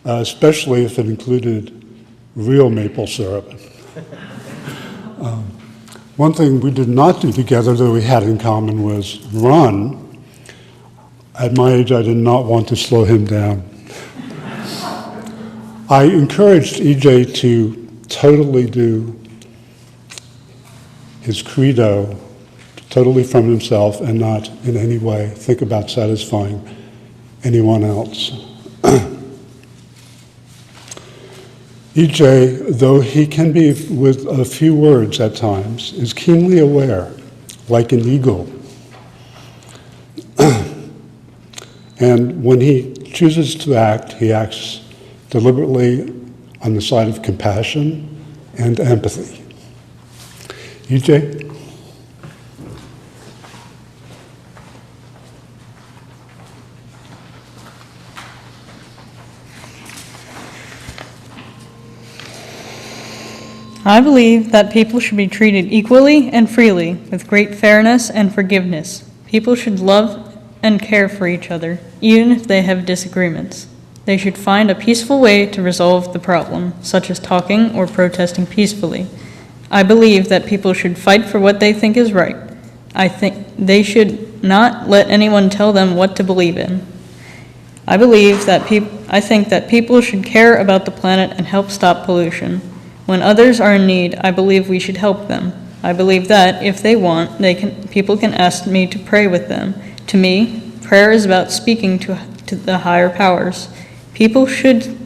especially if it included real maple syrup. One thing we did not do together that we had in common was run. At my age, I did not want to slow him down. I encouraged EJ to totally do his credo totally from himself and not in any way think about satisfying anyone else. EJ, though he can be with a few words at times, is keenly aware, like an eagle. And when he chooses to act, he acts deliberately on the side of compassion and empathy. EJ? I believe that people should be treated equally and freely with great fairness and forgiveness. People should love and care for each other, even if they have disagreements. They should find a peaceful way to resolve the problem, such as talking or protesting peacefully. I believe that people should fight for what they think is right. I think they should not let anyone tell them what to believe in. I think that people should care about the planet and help stop pollution. When others are in need, I believe we should help them. I believe that, if they want, people can ask me to pray with them. To me, prayer is about speaking to the higher powers. People should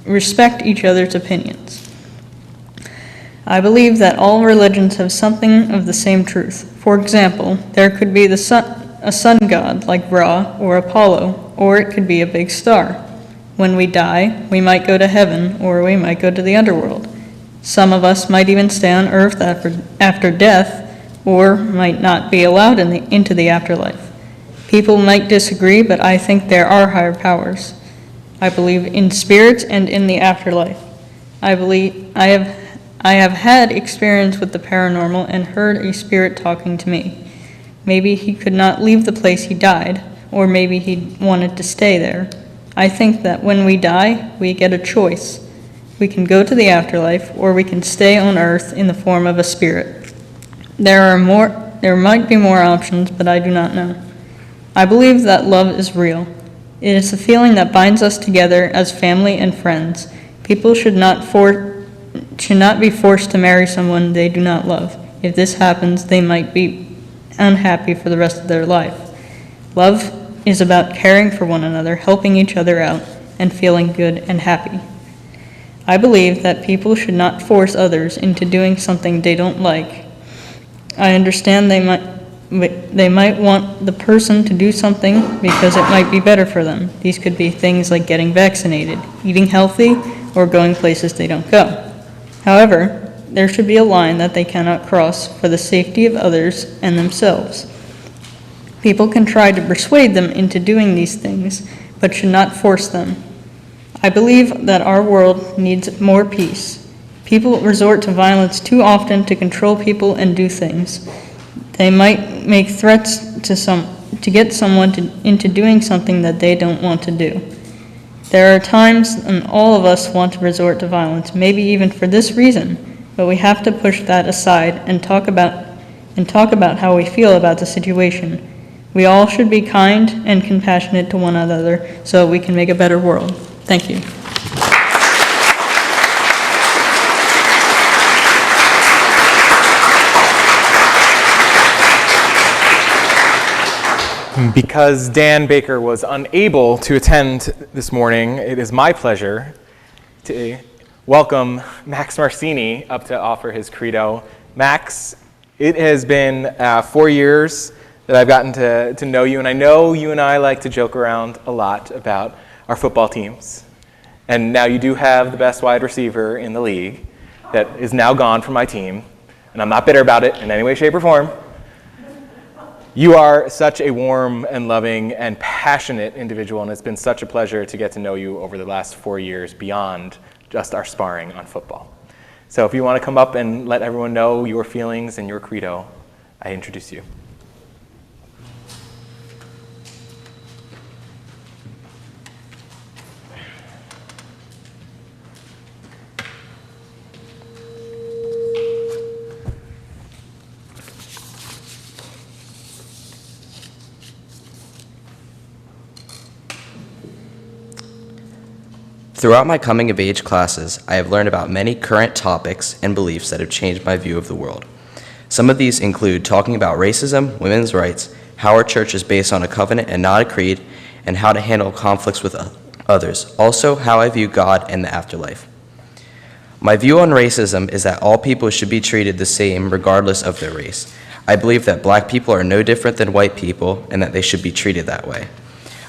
respect each other's opinions. I believe that all religions have something of the same truth. For example, there could be a sun god like Ra or Apollo, or it could be a big star. When we die, we might go to heaven, or we might go to the underworld. Some of us might even stay on earth after death, or might not be allowed into the afterlife. People might disagree, but I think there are higher powers. I believe in spirits and in the afterlife. I have had experience with the paranormal and heard a spirit talking to me. Maybe he could not leave the place he died, or maybe he wanted to stay there. I think that when we die, we get a choice. We can go to the afterlife, or we can stay on earth in the form of a spirit. There might be more options, but I do not know. I believe that love is real. It is a feeling that binds us together as family and friends. People should not be forced to marry someone they do not love. If this happens, they might be unhappy for the rest of their life. Love is about caring for one another, helping each other out, and feeling good and happy. I believe that people should not force others into doing something they don't like. I understand they might want the person to do something because it might be better for them. These could be things like getting vaccinated, eating healthy, or going places they don't go. However, there should be a line that they cannot cross for the safety of others and themselves. People can try to persuade them into doing these things, but should not force them. I believe that our world needs more peace. People resort to violence too often to control people and do things. They might make threats to get someone into doing something that they don't want to do. There are times when all of us want to resort to violence, maybe even for this reason, but we have to push that aside and talk about how we feel about the situation. We all should be kind and compassionate to one another so we can make a better world. Thank you. Because Dan Baker was unable to attend this morning, it is my pleasure to welcome Max Marcini up to offer his credo. Max, it has been 4 years that I've gotten to know you, and I know you and I like to joke around a lot about our football teams. And now you do have the best wide receiver in the league that is now gone from my team, and I'm not bitter about it in any way, shape, or form. You are such a warm and loving and passionate individual, and it's been such a pleasure to get to know you over the last 4 years beyond just our sparring on football. So if you want to come up and let everyone know your feelings and your credo, I introduce you. Throughout my coming-of-age classes, I have learned about many current topics and beliefs that have changed my view of the world. Some of these include talking about racism, women's rights, how our church is based on a covenant and not a creed, and how to handle conflicts with others. Also, how I view God and the afterlife. My view on racism is that all people should be treated the same regardless of their race. I believe that black people are no different than white people and that they should be treated that way.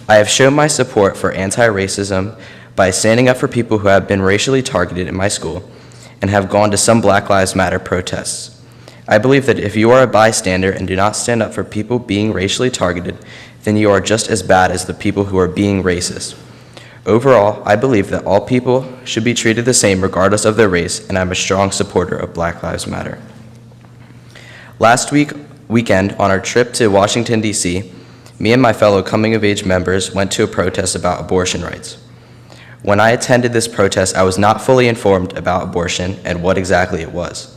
I have shown my support for anti-racism by standing up for people who have been racially targeted in my school and have gone to some Black Lives Matter protests. I believe that if you are a bystander and do not stand up for people being racially targeted, then you are just as bad as the people who are being racist. Overall, I believe that all people should be treated the same regardless of their race, and I'm a strong supporter of Black Lives Matter. Last weekend, on our trip to Washington, D.C., me and my fellow coming-of-age members went to a protest about abortion rights. When I attended this protest, I was not fully informed about abortion and what exactly it was.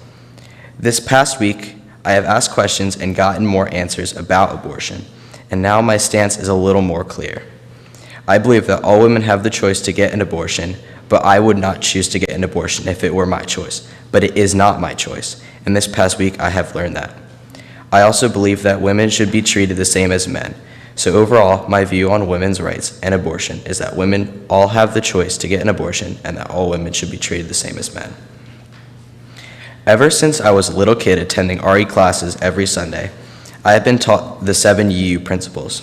This past week, I have asked questions and gotten more answers about abortion, and now my stance is a little more clear. I believe that all women have the choice to get an abortion, but I would not choose to get an abortion if it were my choice. But it is not my choice, and this past week I have learned that. I also believe that women should be treated the same as men. So overall, my view on women's rights and abortion is that women all have the choice to get an abortion and that all women should be treated the same as men. Ever since I was a little kid attending RE classes every Sunday, I have been taught the 7 UU principles.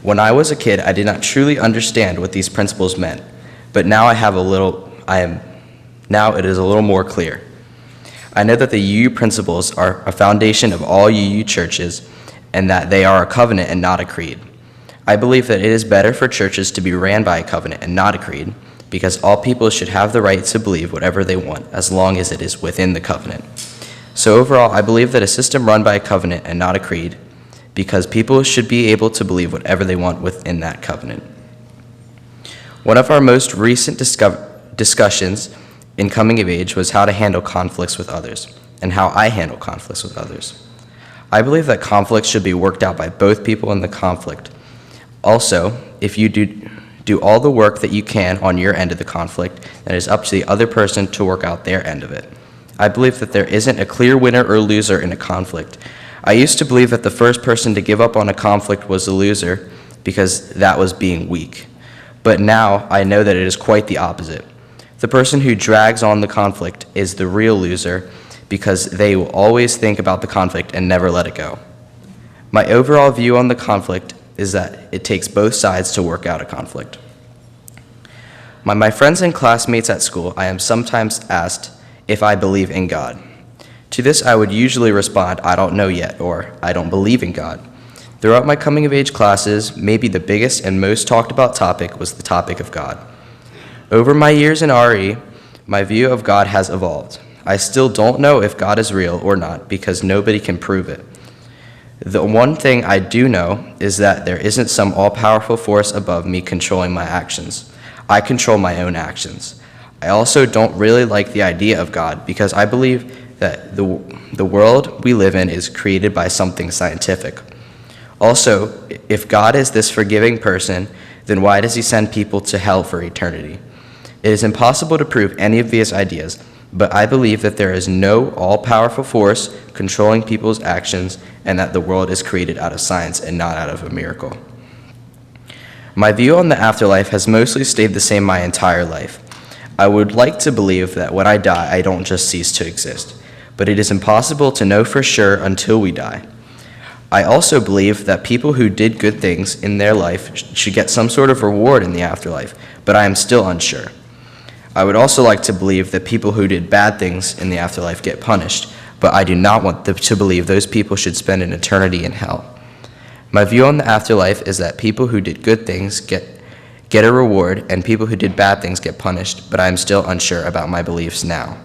When I was a kid, I did not truly understand what these principles meant, but now it is a little more clear. I know that the UU principles are a foundation of all UU churches and that they are a covenant and not a creed. I believe that it is better for churches to be ran by a covenant and not a creed, because all people should have the right to believe whatever they want as long as it is within the covenant. So overall, I believe that a system run by a covenant and not a creed, because people should be able to believe whatever they want within that covenant. One of our most recent discussions in coming of age was how to handle conflicts with others, and how I handle conflicts with others. I believe that conflicts should be worked out by both people in the conflict. Also, if you do all the work that you can on your end of the conflict, then it is up to the other person to work out their end of it. I believe that there isn't a clear winner or loser in a conflict. I used to believe that the first person to give up on a conflict was the loser because that was being weak. But now I know that it is quite the opposite. The person who drags on the conflict is the real loser because they will always think about the conflict and never let it go. My overall view on the conflict is that it takes both sides to work out a conflict. By my friends and classmates at school, I am sometimes asked if I believe in God. To this, I would usually respond, I don't know yet, or I don't believe in God. Throughout my coming of age classes, maybe the biggest and most talked about topic was the topic of God. Over my years in RE, my view of God has evolved. I still don't know if God is real or not because nobody can prove it. The one thing I do know is that there isn't some all-powerful force above me controlling my actions. I control my own actions. I also don't really like the idea of God because I believe that the world we live in is created by something scientific. Also, if God is this forgiving person, then why does he send people to hell for eternity? It is impossible to prove any of these ideas, but I believe that there is no all-powerful force controlling people's actions and that the world is created out of science and not out of a miracle. My view on the afterlife has mostly stayed the same my entire life. I would like to believe that when I die, I don't just cease to exist, but it is impossible to know for sure until we die. I also believe that people who did good things in their life should get some sort of reward in the afterlife, but I am still unsure. I would also like to believe that people who did bad things in the afterlife get punished, but I do not want to believe those people should spend an eternity in hell. My view on the afterlife is that people who did good things get a reward and people who did bad things get punished, but I am still unsure about my beliefs now.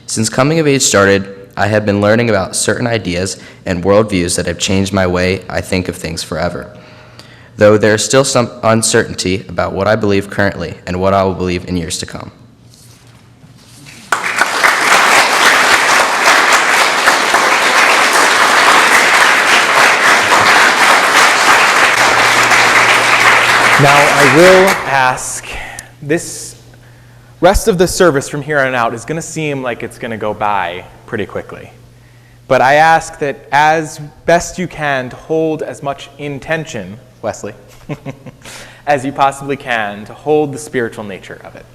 Since coming of age started, I have been learning about certain ideas and worldviews that have changed my way I think of things forever. Though there is still some uncertainty about what I believe currently and what I will believe in years to come. Now, I will ask, this rest of the service from here on out is going to seem like it's going to go by pretty quickly. But I ask that as best you can to hold as much intention, Wesley, as you possibly can to hold the spiritual nature of it.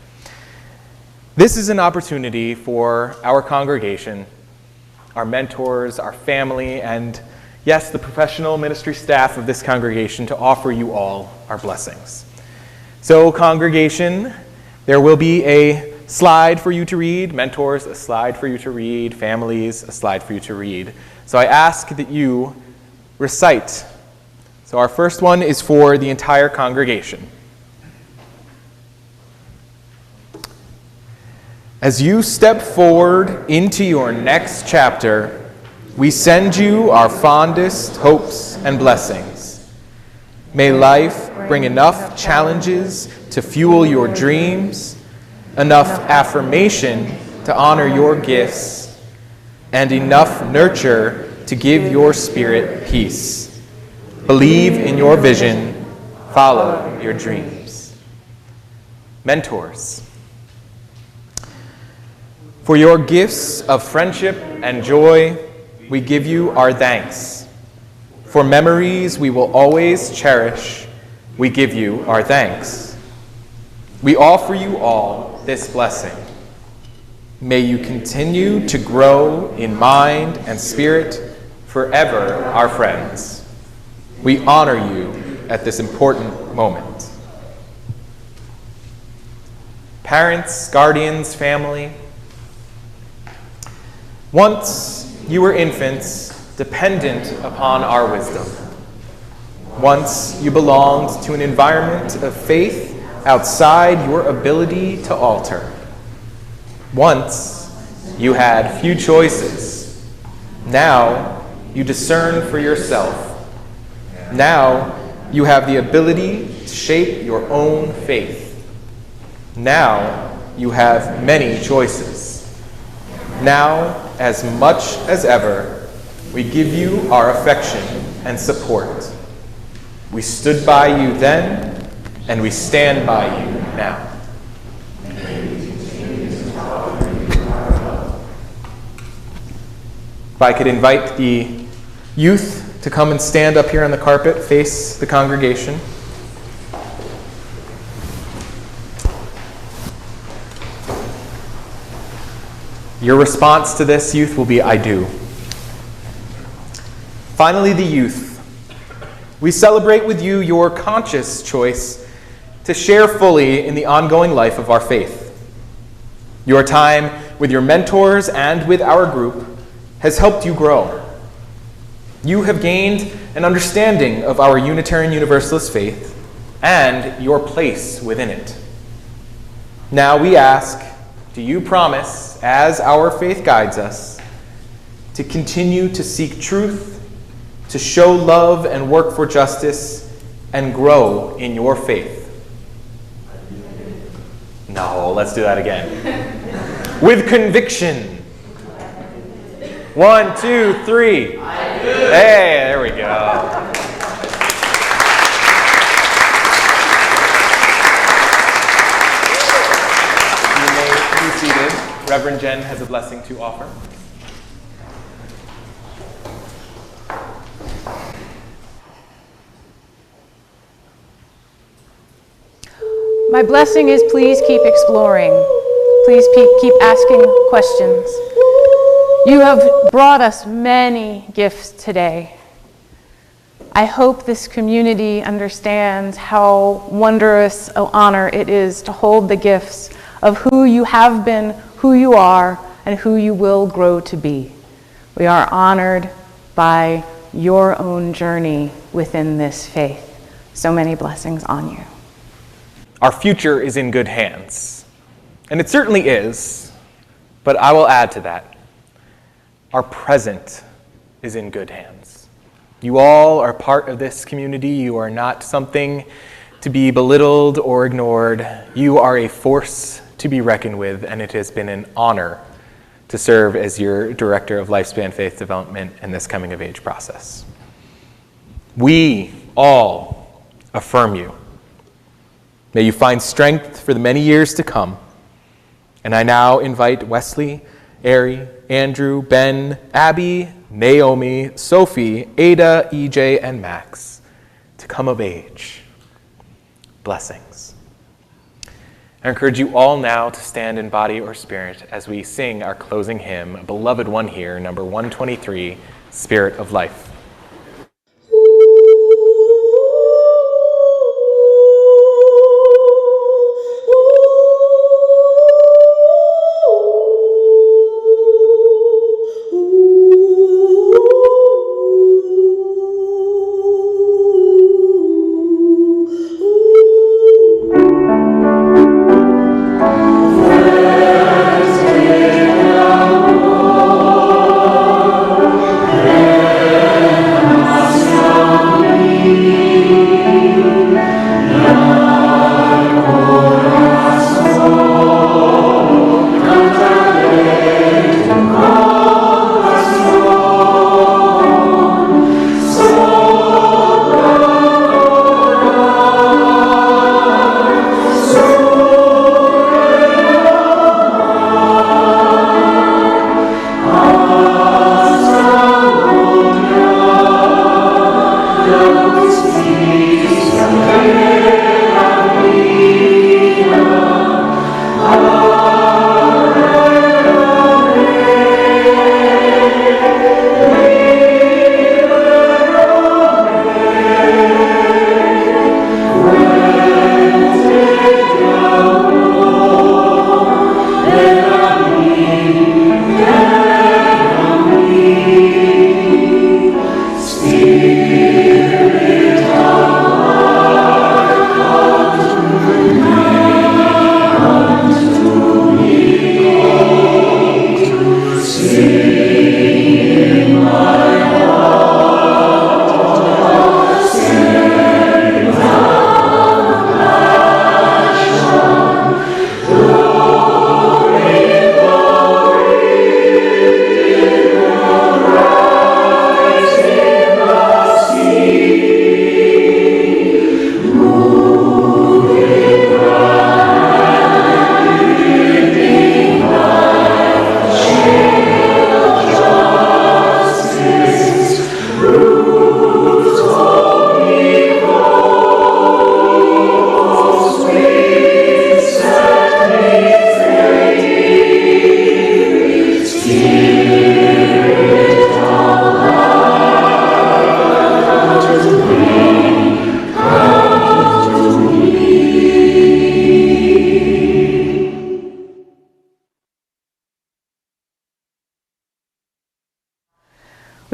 This is an opportunity for our congregation, our mentors, our family, and yes, the professional ministry staff of this congregation to offer you all our blessings. So, congregation, there will be a slide for you to read, mentors, a slide for you to read, families, a slide for you to read. So I ask that you recite. So our first one is for the entire congregation. As you step forward into your next chapter, we send you our fondest hopes and blessings. May life bring enough challenges to fuel your dreams, enough affirmation to honor your gifts, and enough nurture to give your spirit peace. Believe in your vision, follow your dreams. mentors. For your gifts of friendship and joy, we give you our thanks. For memories we will always cherish, we give you our thanks. We offer you all this blessing. May you continue to grow in mind and spirit forever, our friends. We honor you at this important moment. Parents, guardians, family, once you were infants, dependent upon our wisdom. Once you belonged to an environment of faith outside your ability to alter. Once you had few choices. Now you discern for yourself. Now you have the ability to shape your own faith. Now you have many choices. Now, as much as ever, we give you our affection and support. We stood by you then, and we stand by you now. If I could invite the youth to come and stand up here on the carpet, face the congregation. Your response to this, youth, will be, I do. Finally, the youth. We celebrate with you your conscious choice to share fully in the ongoing life of our faith. Your time with your mentors and with our group has helped you grow. You have gained an understanding of our Unitarian Universalist faith and your place within it. Now we ask, do you promise, as our faith guides us, to continue to seek truth, to show love and work for justice, and grow in your faith? No, let's do that again. With conviction. 1, 2, 3. I do. Hey, there we go. You may be seated. Reverend Jen has a blessing to offer. My blessing is please keep exploring. Please keep asking questions. You have brought us many gifts today. I hope this community understands how wondrous an honor it is to hold the gifts of who you have been, who you are, and who you will grow to be. We are honored by your own journey within this faith. So many blessings on you. Our future is in good hands. And it certainly is, but I will add to that. Our present is in good hands. You all are part of this community. You are not something to be belittled or ignored. You are a force to be reckoned with, and it has been an honor to serve as your Director of Lifespan Faith Development in this coming of age process. We all affirm you. May you find strength for the many years to come. And I now invite Wesley, Ari, Andrew, Ben, Abby, Naomi, Sophie, Ada, EJ, and Max to come of age. Blessings. I encourage you all now to stand in body or spirit as we sing our closing hymn, a beloved one here, number 123, Spirit of Life. Yeah.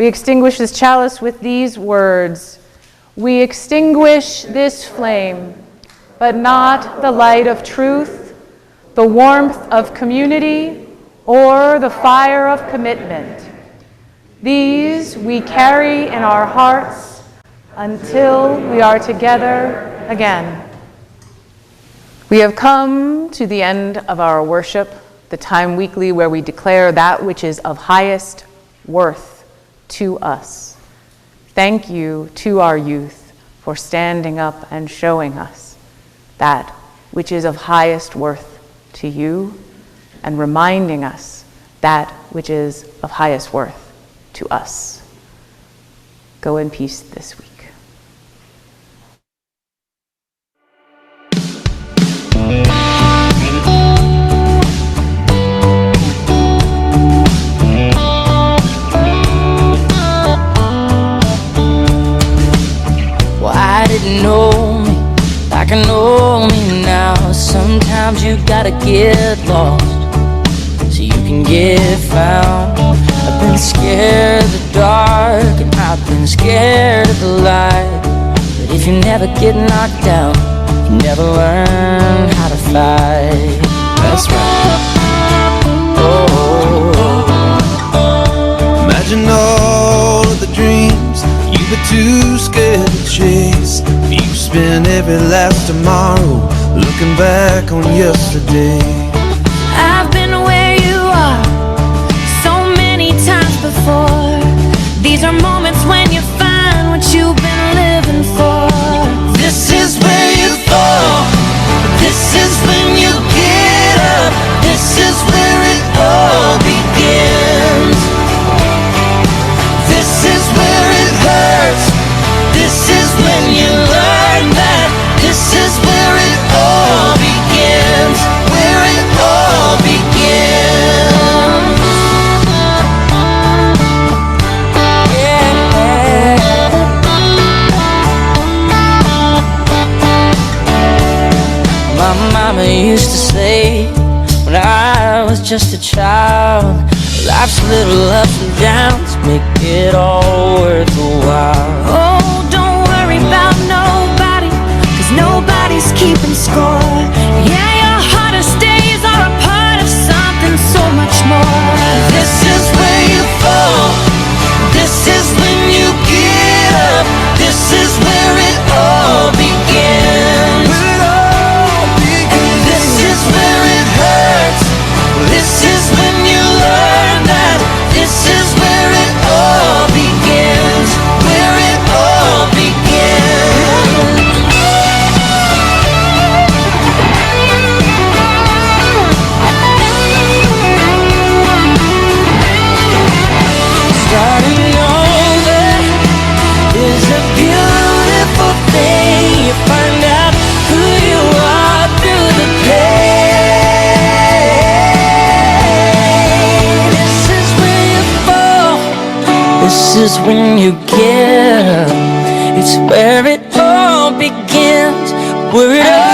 We extinguish this chalice with these words. We extinguish this flame, but not the light of truth, the warmth of community, or the fire of commitment. These we carry in our hearts until we are together again. We have come to the end of our worship, the time weekly where we declare that which is of highest worth to us. Thank you to our youth for standing up and showing us that which is of highest worth to you and reminding us that which is of highest worth to us. Go in peace this week. I didn't know me like I know me now. Sometimes you gotta get lost so you can get found. I've been scared of the dark and I've been scared of the light, but if you never get knocked down, you never learn how to fight. That's right. Oh, imagine all of the dreams you were too scared to chase. You spend every last tomorrow looking back on yesterday. I've been where you are so many times before. These are moments when you find what you've been living for. This is where you fall. This is when you get up. This is where it all begins. This is where it hurts. This is when you learn that this is where it all begins. Where it all begins. Yeah. My mama used to say when I was just a child, life's little ups and downs make it all worthwhile. Oh, don't worry about nobody, 'cause nobody's keeping score. Yeah, your hardest days are a part of something so much more. This is where you fall. This is when you get up. This is where it all begins. And this is where it hurts. This is when you learn that this is where it all begins. Where it all begins. Starting over is a beautiful thing. You find out who you are through the pain. This is where you fall. This is when you get up. It's where it all begins. Where it all